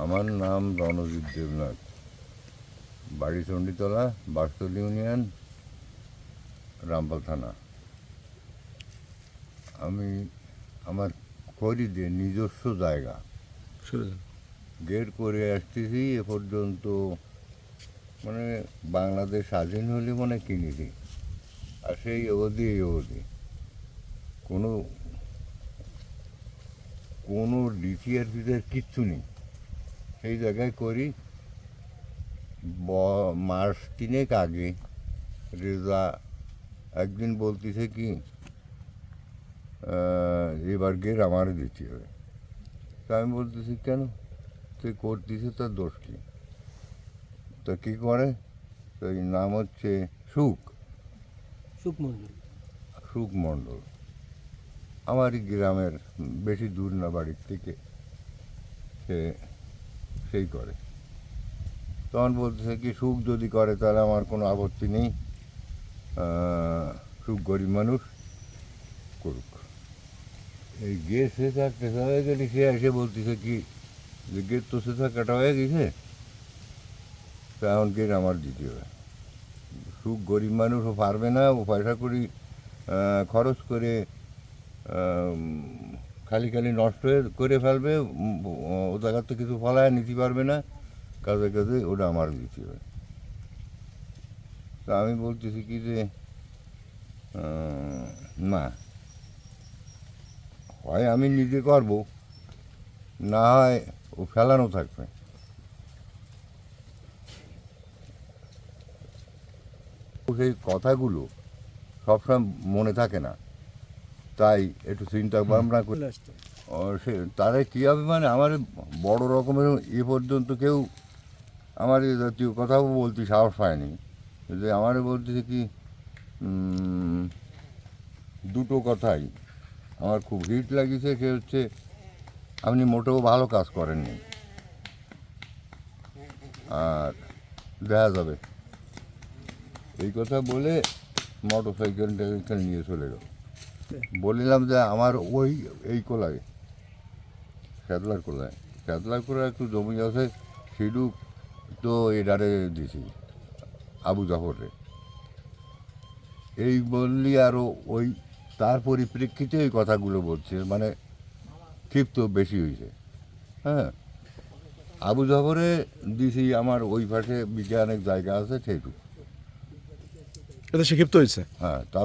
আমার নাম রণজিৎ দেবনাথ, বাড়ি চণ্ডীতলা, বারতল ইউনিয়ন, রামপাল থানা। আমি আমার খরিদে নিজস্ব জায়গা গেট করে আসতেছি এ পর্যন্ত, মানে বাংলাদেশ স্বাধীন হলে মনে কিনেছি, আর সেই অবধি এই অবধি কোনো কোনো ডিসিআর ফিসিআর কিচ্ছু নেই। সেই জায়গায় করি। মাস তিনেক আগে রেজা একদিন বলতেছে কি এবার গের আমার দিতে হবে। তা আমি বলতেছি কেন, তুই করতেছে তার দোষ কী? তা কী করে, তো এই নাম হচ্ছে সুখ সুখ মণ্ডল। আমারই গ্রামের, বেশি দূর না বাড়ির থেকে, সে সেই করে। তখন বলতেছে কি সুখ যদি করে তাহলে আমার কোনো আপত্তি নেই, সুখ গরিব মানুষ, করুক। এই গেট শেষা টেসা হয়ে গেলে সে এসে বলতেছে কি যে গেট তো শেষা কাটা হয়ে গেছে, তা এখন গেট আমার দিতে হবে। সুখ গরিব মানুষও পারবে না, ও পয়সা করি খরচ করে খালি খালি নষ্ট করে ফেলবে, ও জায়গার তো কিছু ফলায় নিতে পারবে না, কাজে কাজে ওটা আমার দিতে হবে। তা আমি বলতেছি কি যে না, হয় আমি নিজে করব, না হয় ও ফেলানো থাকবে। সেই কথাগুলো সবসময় মনে থাকে না, তাই একটু চিন্তা ভাবনা করে সে তারা কী হবে, মানে আমার বড় রকমের এ পর্যন্ত কেউ আমার এ জাতীয় কথাও বলতে সাহস পায়নি। যে আমার বলতেছে কি দুটো কথাই আমার খুব হিট লাগিয়েছে, সে হচ্ছে আপনি মোটেও ভালো কাজ করেননি, আর দেখা যাবে, এই কথা বলে মোটর সাইকেলটা নিয়ে চলে গেল। বললাম যে আমার ওই এই কোলায়, শ্যাতলার কোলায় একটু জমি আছে, সেটু তো এডারে দিছি আবু জাফরে, এই বললি আরও ওই তার পরিপ্রেক্ষিতে ওই কথাগুলো বলছে, মানে ক্ষিপ্ত বেশি হয়েছে। হ্যাঁ, আবু জাফরে দিছি আমার ওই পাশে বিজ্ঞানিক জায়গা আছে সেইটুকু। এটা সে ক্ষিপ্ত হয়েছে। হ্যাঁ, তা